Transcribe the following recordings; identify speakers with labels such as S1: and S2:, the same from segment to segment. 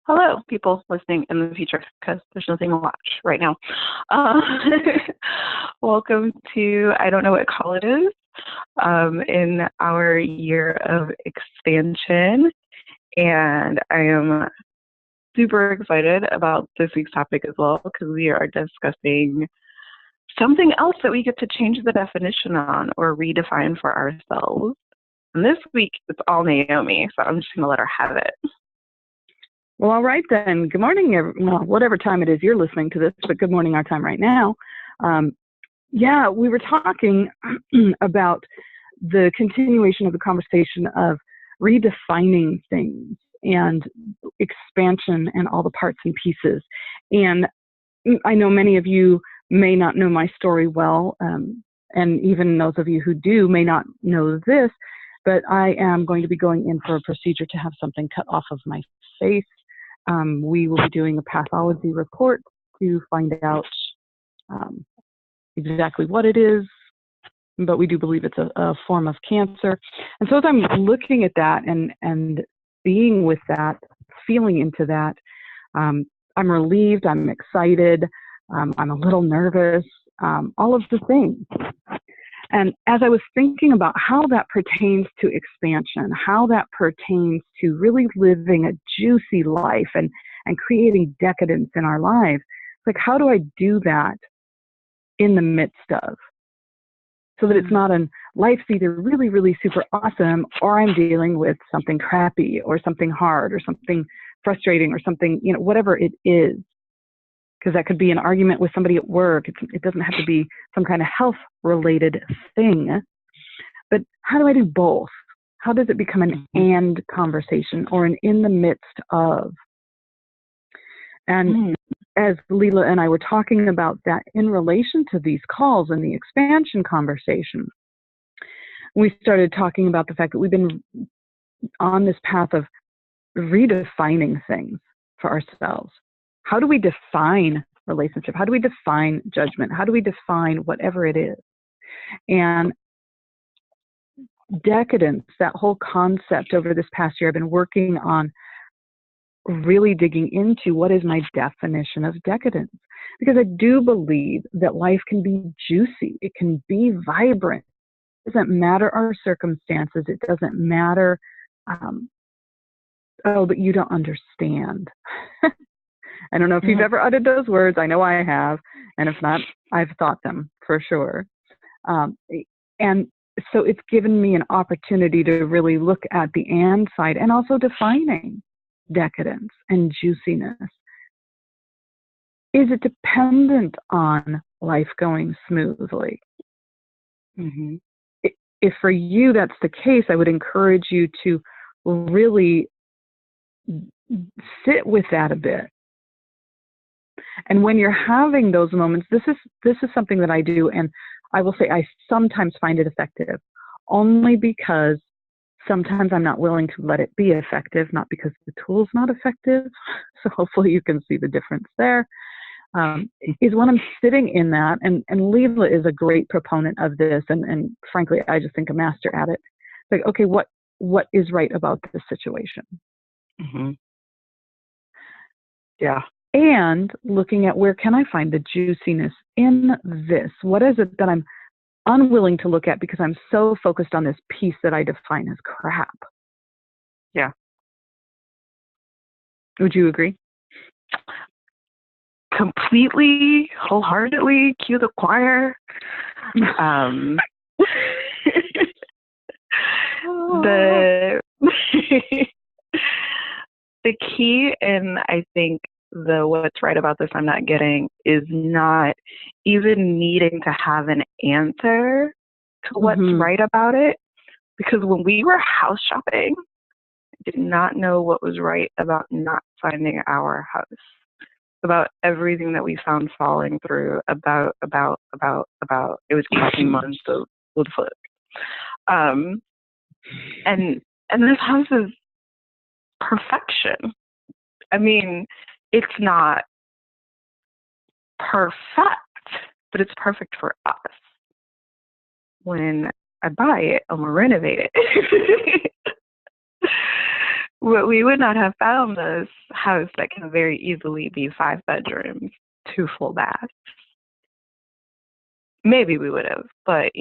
S1: Hello, people listening in the future, because there's nothing to watch right now. Uh, Welcome to, I don't know what call it is, in our year of expansion. And I am super excited about this week's topic as well, because we are discussing something else that we get to change the definition on or redefine for ourselves. And this week, it's all Naomi, so I'm just going to let her have it.
S2: Well, all right then. Good morning, whatever time it is you're listening to this, but good morning our time right now. We were talking about the continuation of the conversation of redefining things and expansion and all the parts and pieces. And I know many of you may not know my story well, and even those of you who do may not know this, but I am going to be going in for a procedure to have something cut off of my face. We will be doing a pathology report to find out exactly what it is, but we do believe it's a form of cancer. And so as I'm looking at that and being with that, feeling into that, I'm relieved, I'm excited, I'm a little nervous, all of the things. And as I was thinking about how that pertains to expansion, how that pertains to really living a juicy life and creating decadence in our lives, like, how do I do that in the midst of? So that it's not life's either really, really super awesome, or I'm dealing with something crappy or something hard or something frustrating or something, whatever it is. Because that could be an argument with somebody at work. It doesn't have to be some kind of health-related thing. But how do I do both? How does it become an and conversation or an in the midst of? And as Lila and I were talking about that in relation to these calls and the expansion conversation, we started talking about the fact that we've been on this path of redefining things for ourselves. How do we define relationship? How do we define judgment? How do we define whatever it is? And decadence, that whole concept over this past year, I've been working on really digging into what is my definition of decadence. Because I do believe that life can be juicy. It can be vibrant. It doesn't matter our circumstances. It doesn't matter, but you don't understand. I don't know if you've ever uttered those words. I know I have. And if not, I've thought them for sure. And so it's given me an opportunity to really look at the and side and also defining decadence and juiciness. Is it dependent on life going smoothly? If for you that's the case, I would encourage you to really sit with that a bit. And when you're having those moments, this is something that I do, and I will say I sometimes find it effective, only because sometimes I'm not willing to let it be effective, not because the tool's not effective. So hopefully you can see the difference there. Is when I'm sitting in that, and Lila is a great proponent of this, and frankly, I just think a master at it. Like, okay, what is right about this situation?
S1: Yeah.
S2: And looking at where can I find the juiciness in this? What is it that I'm unwilling to look at because I'm so focused on this piece that I define as crap?
S1: Yeah.
S2: Would you agree?
S1: Completely, wholeheartedly, cue the choir. The key, and I think what's right about this I'm not getting, is not even needing to have an answer to what's right about it. Because when we were house shopping, I did not know what was right about not finding our house, about everything that we found falling through, about it was 18 months of Woodfoot. And this house is perfection. I mean, it's not perfect, but it's perfect for us. When I buy it, I'm gonna renovate it. we would not have found this house that can very easily be 5 bedrooms, 2 full baths. Maybe we would have, but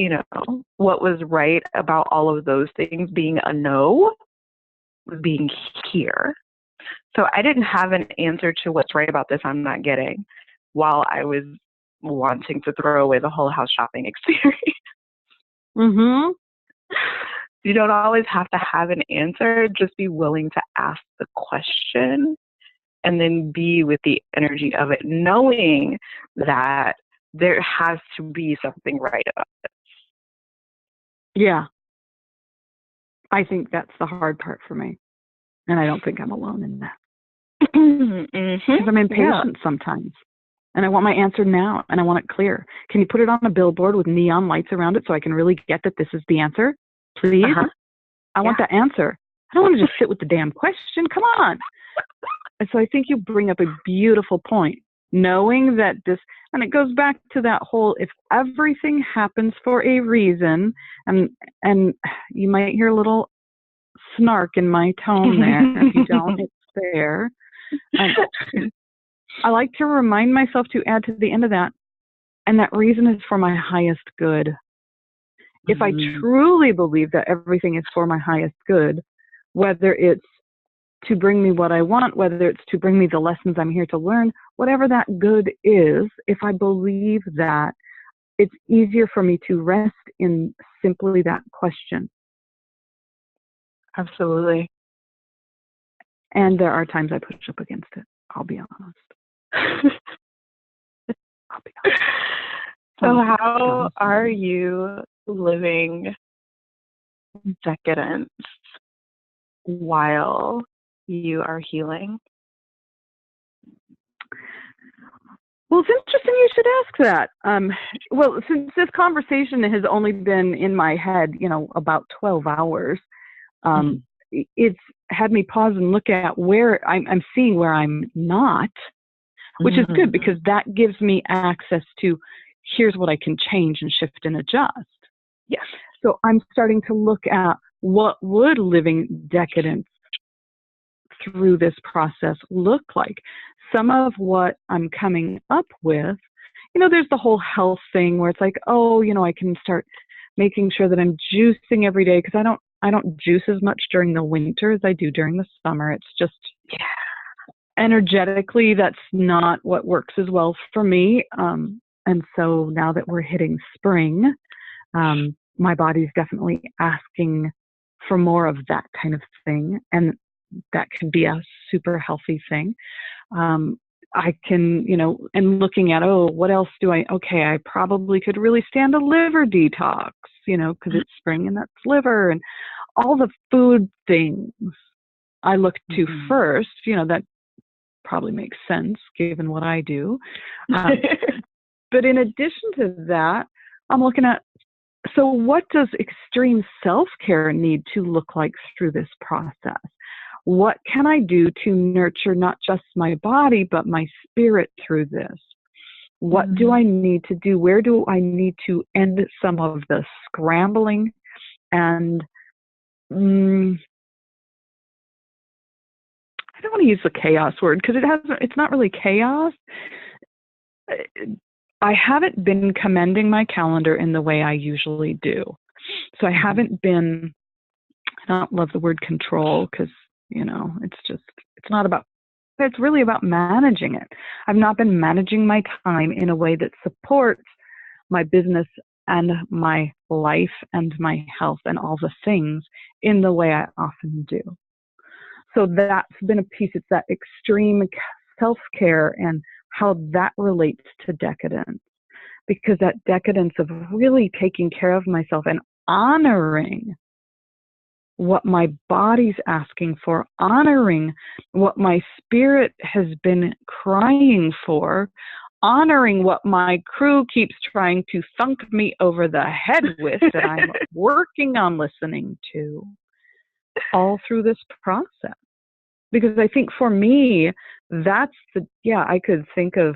S1: what was right about all of those things being a no was being here. So I didn't have an answer to what's right about this I'm not getting while I was wanting to throw away the whole house shopping experience.
S2: Mm-hmm.
S1: You don't always have to have an answer. Just be willing to ask the question and then be with the energy of it, knowing that there has to be something right about it.
S2: Yeah. I think that's the hard part for me. And I don't think I'm alone in that. Because I'm impatient sometimes. And I want my answer now, and I want it clear. Can you put it on a billboard with neon lights around it so I can really get that this is the answer? Please? I want that answer. I don't want to just sit with the damn question. Come on. And so I think you bring up a beautiful point, knowing that this, and it goes back to that whole, if everything happens for a reason, and you might hear a little snark in my tone there. If you don't, it's there. I like to remind myself to add to the end of that, and that reason is for my highest good. If I truly believe that everything is for my highest good, whether it's to bring me what I want, whether it's to bring me the lessons I'm here to learn, whatever that good is, if I believe that, it's easier for me to rest in simply that question.
S1: Absolutely.
S2: And there are times I push up against it. I'll be honest. I'll be honest.
S1: So how are you living decadence while you are healing?
S2: Well, it's interesting you should ask that. Well, since this conversation has only been in my head, about 12 hours, it's had me pause and look at where I'm seeing where I'm not, which is good because that gives me access to here's what I can change and shift and adjust.
S1: Yes.
S2: So I'm starting to look at what would living decadence through this process look like. Some of what I'm coming up with, there's the whole health thing where it's like, I can start making sure that I'm juicing every day because I don't juice as much during the winter as I do during the summer. It's just energetically, that's not what works as well for me. And so now that we're hitting spring, my body's definitely asking for more of that kind of thing. And that can be a super healthy thing. I can, and looking at, what else do I probably could really stand a liver detox, because it's spring and that's liver and all the food things I look to first, that probably makes sense given what I do. But in addition to that, I'm looking at, so what does extreme self-care need to look like through this process? What can I do to nurture not just my body, but my spirit through this? What do I need to do? Where do I need to end some of the scrambling? And I don't want to use the chaos word because it's not really chaos. I haven't been commending my calendar in the way I usually do. So I haven't been, I don't love the word control because, it's really about managing it. I've not been managing my time in a way that supports my business and my life and my health and all the things in the way I often do. So that's been a piece. It's that extreme self-care and how that relates to decadence. Because that decadence of really taking care of myself and honoring what my body's asking for, honoring what my spirit has been crying for, honoring what my crew keeps trying to thunk me over the head with that I'm working on listening to all through this process. Because I think for me, that's I could think of,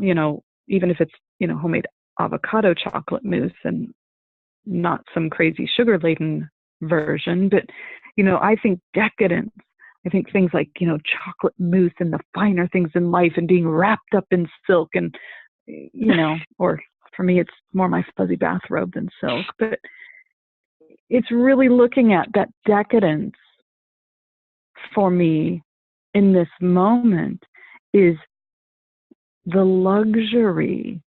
S2: even if it's, homemade avocado chocolate mousse and not some crazy sugar-laden version, but, I think decadence I think things like, chocolate mousse and the finer things in life and being wrapped up in silk and, or for me, it's more my fuzzy bathrobe than silk. But it's really looking at that decadence for me in this moment is the luxury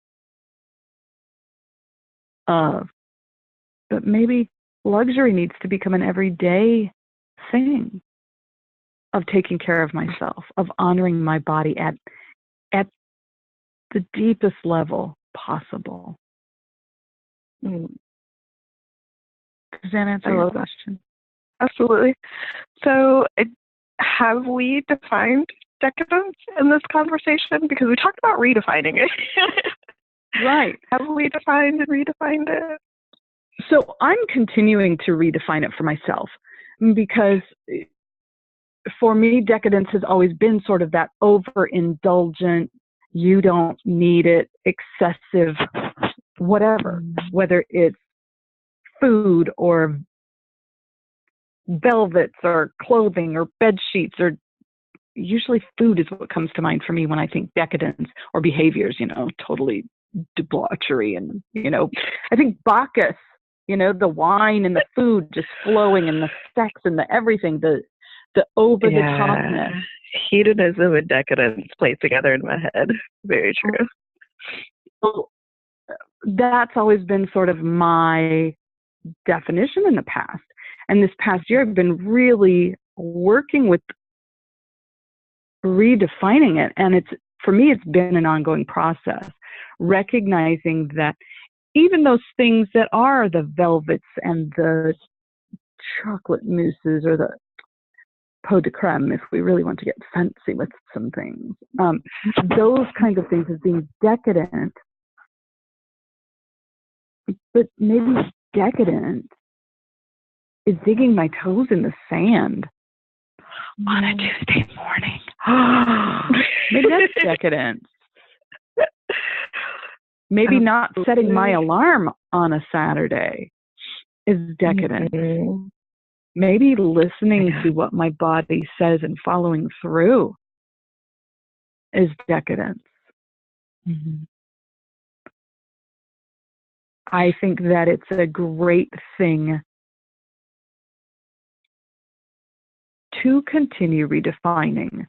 S2: of, but maybe luxury needs to become an everyday thing of taking care of myself, of honoring my body at the deepest level possible. Does that answer your question?
S1: Absolutely. So have we defined decadence in this conversation? Because we talked about redefining it.
S2: Right.
S1: Have we defined and redefined it?
S2: So I'm continuing to redefine it for myself, because for me, decadence has always been sort of that overindulgent, you don't need it, excessive, whatever, whether it's food or velvets or clothing or bed sheets, or usually food is what comes to mind for me when I think decadence, or behaviors, totally debauchery. And, I think Bacchus, the wine and the food just flowing and the sex and the everything, the over the topness.
S1: Hedonism and decadence played together in my head. Very true.
S2: So that's always been sort of my definition in the past. And this past year, I've been really working with redefining it. And for me, it's been an ongoing process, recognizing that even those things that are the velvets and the chocolate mousses or the pot de creme, if we really want to get fancy with some things, those kinds of things as being decadent. But maybe decadent is digging my toes in the sand on a Tuesday morning. Maybe that's decadent. Maybe not setting my alarm on a Saturday is decadent. Mm-hmm. Maybe listening to what my body says and following through is decadence. Mm-hmm. I think that it's a great thing to continue redefining,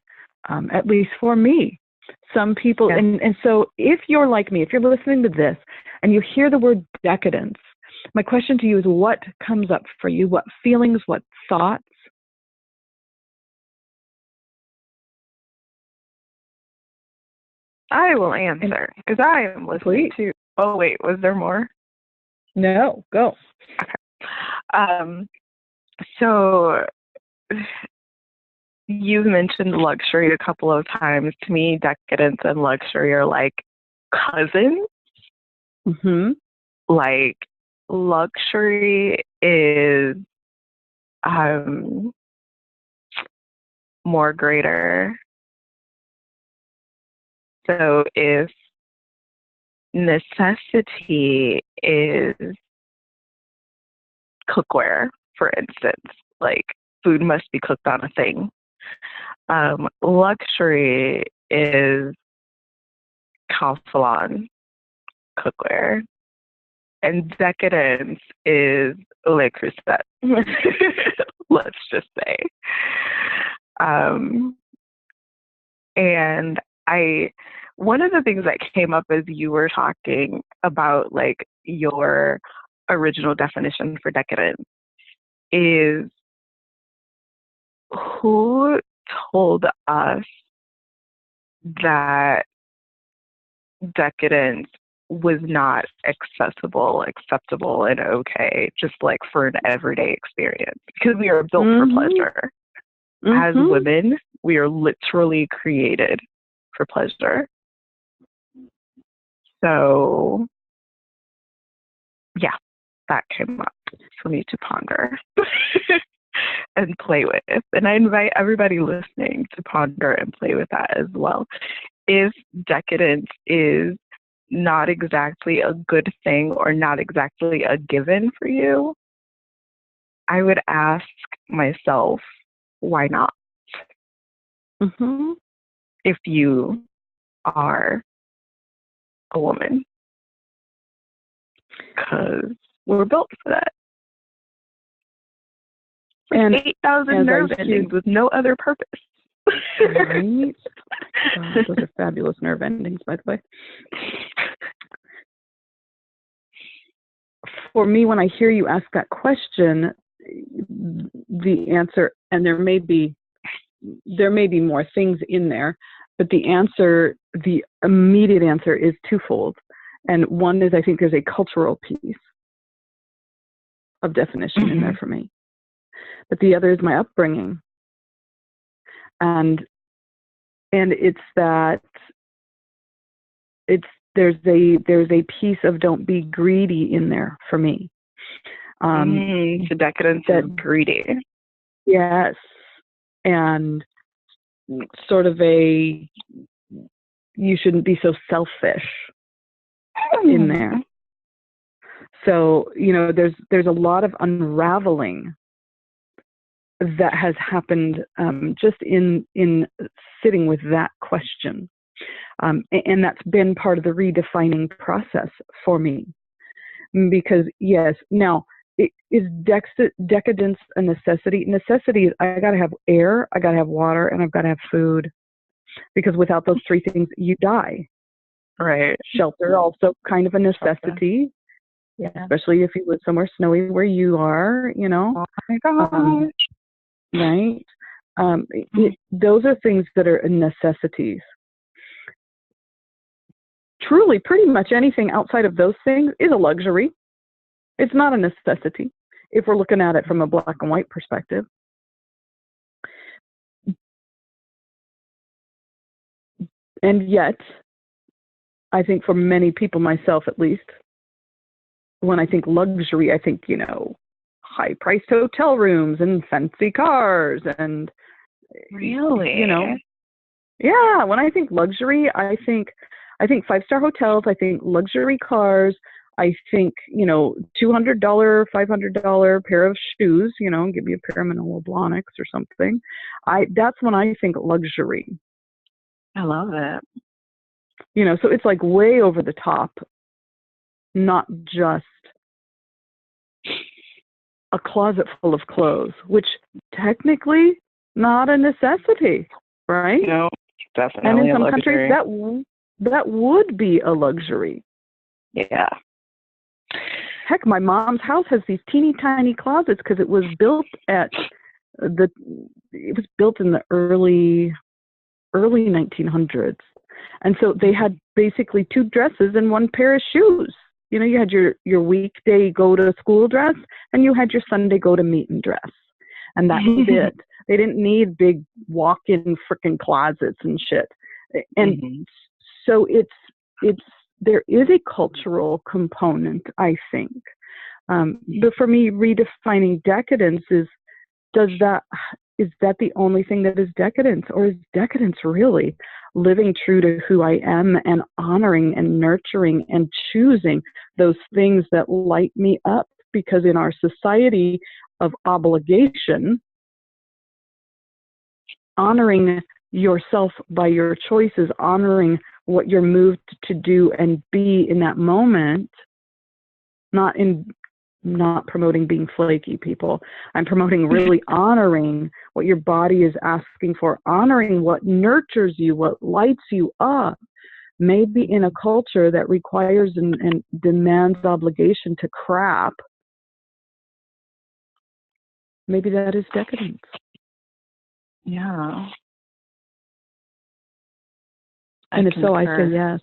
S2: at least for me. Some people, yeah. And so if you're like me, if you're listening to this and you hear the word decadence, my question to you is, what comes up for you? What feelings, what thoughts?
S1: I will answer, because I am listening to. Oh, wait, was there more?
S2: No, go.
S1: Okay. So you've mentioned luxury a couple of times. To me, decadence and luxury are like cousins.
S2: Mm-hmm.
S1: Like, luxury is more greater. So if necessity is cookware, for instance, like food must be cooked on a thing, luxury is Calphalon cookware, and decadence is Le Creuset. Let's just say. And one of the things that came up as you were talking about like your original definition for decadence is, who told us that decadence was not acceptable, and okay, just like for an everyday experience? Because we are built for pleasure. As women, we are literally created for pleasure. So, yeah, that came up for me to ponder and play with. And I invite everybody listening to ponder and play with that as well. If decadence is not exactly a good thing or not exactly a given for you, I would ask myself, why not?
S2: Mm-hmm.
S1: if you are a woman, because we're built for that. And 8,000 nerve endings with no other purpose.
S2: Right? Gosh, those are fabulous nerve endings, by the way. For me, when I hear you ask that question, the answer, and there may be more things in there, but the immediate answer is twofold. And one is, I think there's a cultural piece of definition in there for me. But the other is my upbringing. And it's that there's a piece of don't be greedy in there for me.
S1: The decadence is greedy.
S2: Yes. And sort of you shouldn't be so selfish in there. So, there's a lot of unraveling that has happened just in sitting with that question. And that's been part of the redefining process for me. Because, yes, now, is decadence a necessity? Necessity is I got to have air, I got to have water, and I've got to have food. Because without those three things, you die.
S1: Right.
S2: Shelter, also kind of a necessity. Yeah. Especially if you live somewhere snowy where you are, Oh my gosh. Right? Those are things that are necessities. Truly, pretty much anything outside of those things is a luxury. It's not a necessity if we're looking at it from a black and white perspective. And yet, I think for many people, myself at least, when I think luxury, I think, high-priced hotel rooms and fancy cars and,
S1: really,
S2: yeah. When I think luxury, I think 5-star hotels. I think luxury cars. I think, $200, $500 pair of shoes. Give me a pair of Manolo Blahniks or something. That's when I think luxury.
S1: I love it.
S2: So it's like way over the top, not just a closet full of clothes, which technically not a necessity, right?
S1: No, definitely.
S2: And in some countries that would be a luxury.
S1: Yeah.
S2: Heck, my mom's house has these teeny tiny closets because it was built in the early 1900s. And so they had basically 2 dresses and 1 pair of shoes. You had your weekday go to school dress and you had your Sunday go to meeting dress. And that was it. They didn't need big walk-in frickin' closets and shit. And so there is a cultural component, I think. But for me, redefining decadence is that the only thing that is decadence? Or is decadence really living true to who I am and honoring and nurturing and choosing those things that light me up? Because in our society of obligation, honoring yourself by your choices, honoring what you're moved to do and be in that moment, not promoting being flaky, people. I'm promoting really honoring what your body is asking for, honoring what nurtures you, what lights you up. Maybe in a culture that requires and demands obligation to crap, maybe that is decadence.
S1: Yeah.
S2: And if so, I say yes.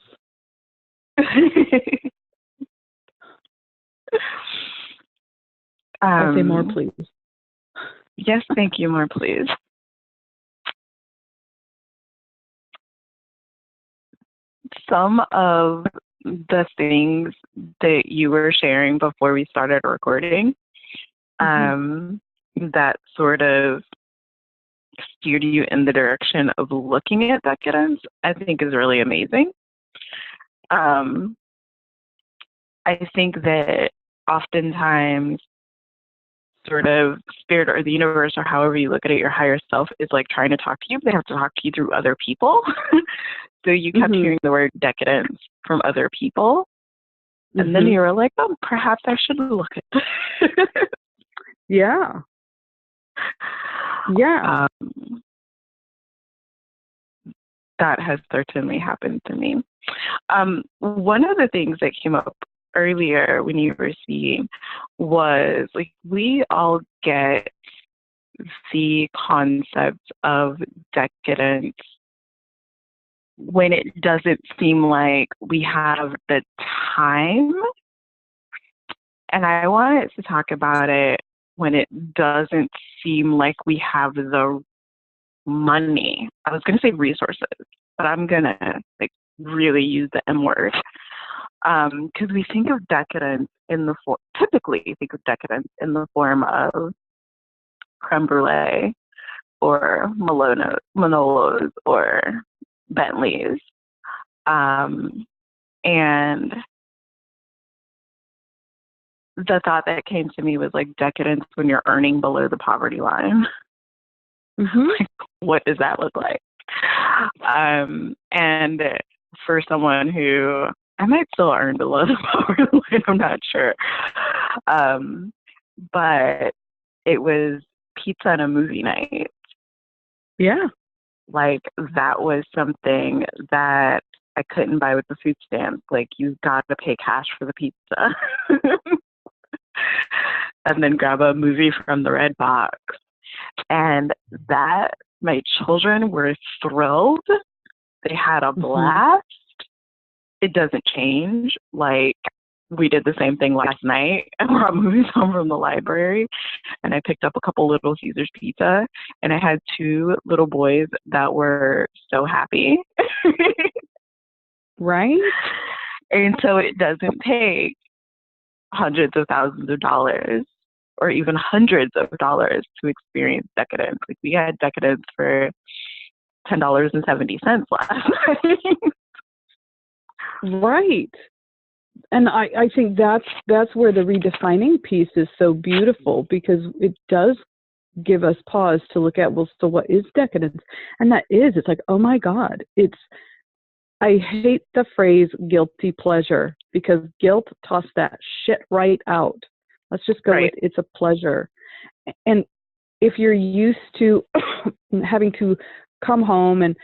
S2: I say more, please.
S1: Yes, thank you, more, please. Some of the things that you were sharing before we started recording, that sort of steered you in the direction of looking at decadence, I think is really amazing. I think that oftentimes sort of spirit or the universe or however you look at it, your higher self is like trying to talk to you. They have to talk to you through other people. So you kept hearing the word decadence from other people. And then you were like, oh, perhaps I should look at it.
S2: Yeah. Yeah.
S1: That has certainly happened to me. One of the things that came up earlier when you were speaking was like we all get the concept of decadence when it doesn't seem like we have the time. And I wanted to talk about it when it doesn't seem like we have the money. I was going to say resources, but I'm going to like really use the M word. Because we think of decadence typically think of decadence in the form of creme brulee or Manolos or Bentleys. And the thought that came to me was like decadence when you're earning below the poverty line. Like, what does that look like? And for someone who I might still earn below the poverty line, I'm not sure. But it was pizza and a movie night.
S2: Yeah.
S1: Like that was something that I couldn't buy with the food stamps. Like you got to pay cash for the pizza. And then grab a movie from the red box. And that my children were thrilled. They had a blast. It doesn't change. Like we did the same thing last night. I brought movies home from the library and I picked up a couple Little Caesars pizza and I had 2 little boys that were so happy.
S2: Right?
S1: And so it doesn't take hundreds of thousands of dollars or even hundreds of dollars to experience decadence. Like we had decadence for $10.70 last night.
S2: Right. And I think that's where the redefining piece is so beautiful, because it does give us pause to look at, well, so what is decadence? And it's like, oh my God, I hate the phrase guilty pleasure, because guilt tossed that shit right out. Let's just go with it's a pleasure. And if you're used to having to come home and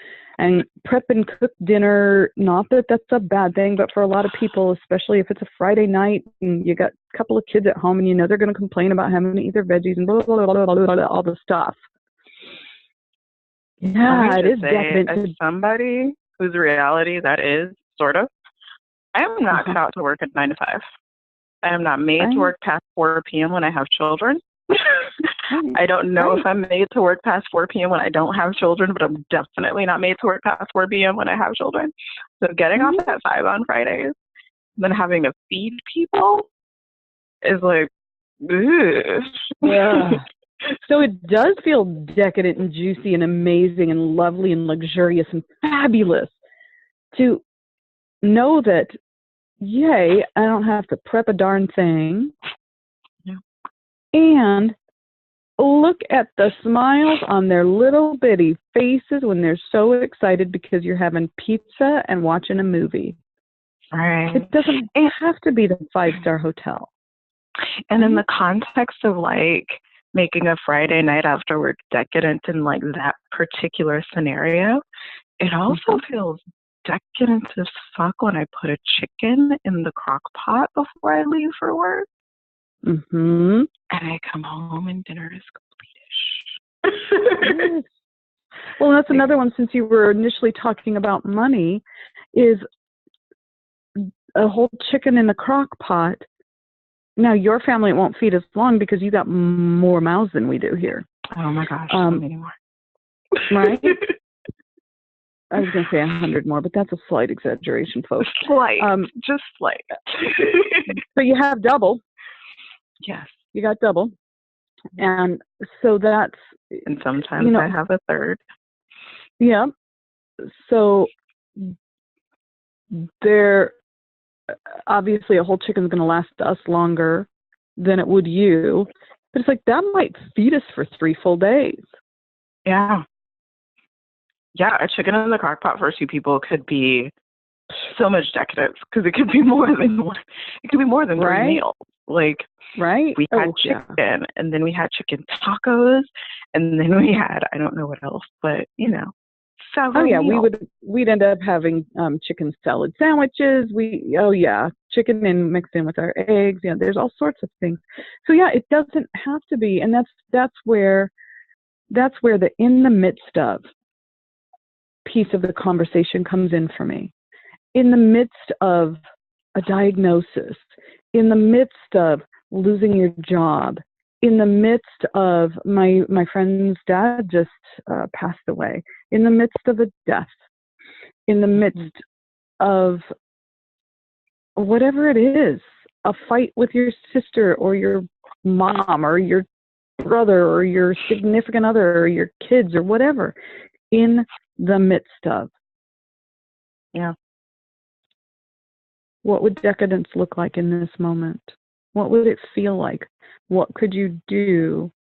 S2: prep and cook dinner, not that that's a bad thing, but for a lot of people, especially if it's a Friday night and you got a couple of kids at home and you know they're going to complain about having to eat their veggies and blah, blah, blah, blah, blah, blah, all the stuff. Yeah, it is decadent.
S1: As somebody whose reality that is, sort of, I am not cut out to work at 9 to 5. I am not made to work past 4 p.m. when I have children. I don't know if I'm made to work past 4 p.m. when I don't have children, but I'm definitely not made to work past 4 p.m. when I have children. So getting off at 5 on Fridays, then having to feed people is like, ugh.
S2: Yeah. So it does feel decadent and juicy and amazing and lovely and luxurious and fabulous to know that, yay, I don't have to prep a darn thing.
S1: Yeah.
S2: And look at the smiles on their little bitty faces when they're so excited because you're having pizza and watching a movie.
S1: Right.
S2: It doesn't have to be the 5-star hotel.
S1: And in the context of like making a Friday night after work decadent in like that particular scenario, it also feels decadent as fuck when I put a chicken in the crock pot before I leave for work. And I come home and dinner is complete-ish.
S2: Yes. Well, that's another one, since you were initially talking about money, is a whole chicken in the crock pot. Now, your family won't feed as long because you got more mouths than we do here.
S1: Oh my gosh, so many more.
S2: Right? I was going to say 100 more, but that's a slight exaggeration, folks.
S1: Slight, just slight.
S2: So you have double.
S1: Yes.
S2: You got double. And so that's...
S1: And sometimes I have a third.
S2: Yeah. So there... Obviously, a whole chicken's going to last us longer than it would you. But it's like that might feed us for 3 full days.
S1: Yeah. Yeah, a chicken in the crock pot for 2 people could be so much decadence because it could be more than one. It could be more than 3 meals. Like,
S2: right?
S1: We had chicken, and then we had chicken tacos, and then we had, I don't know what else, but several meals.
S2: We'd end up having chicken salad sandwiches. Chicken and mixed in with our eggs. Yeah, there's all sorts of things. So yeah, it doesn't have to be, and that's where the in the midst of piece of the conversation comes in for me. In the midst of a diagnosis, in the midst of losing your job, in the midst of my friend's dad just passed away, in the midst of a death, in the midst of whatever it is, a fight with your sister or your mom or your brother or your significant other or your kids or whatever, in the midst of.
S1: Yeah.
S2: What would decadence look like in this moment? What would it feel like? What could you do?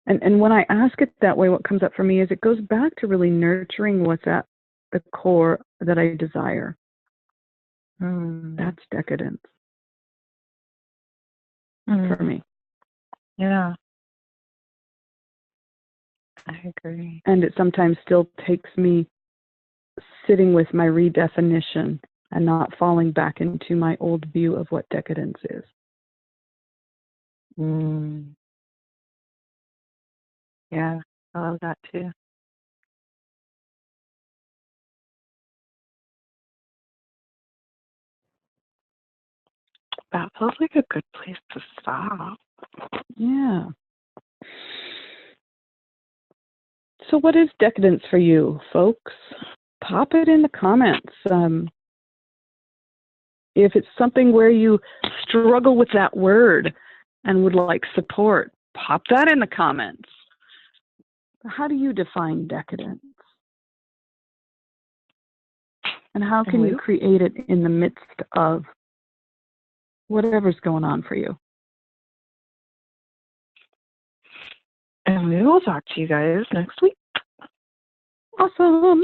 S2: And when I ask it that way, what comes up for me is it goes back to really nurturing what's at the core that I desire. That's decadence for me.
S1: Yeah. I agree.
S2: And it sometimes still takes me sitting with my redefinition and not falling back into my old view of what decadence is.
S1: Yeah, I love that too. That feels like a good place to stop.
S2: Yeah. So what is decadence for you, folks? Pop it in the comments. If it's something where you struggle with that word and would like support, pop that in the comments. How do you define decadence? And how can you create it in the midst of whatever's going on for you?
S1: And we will talk to you guys next week.
S2: Awesome.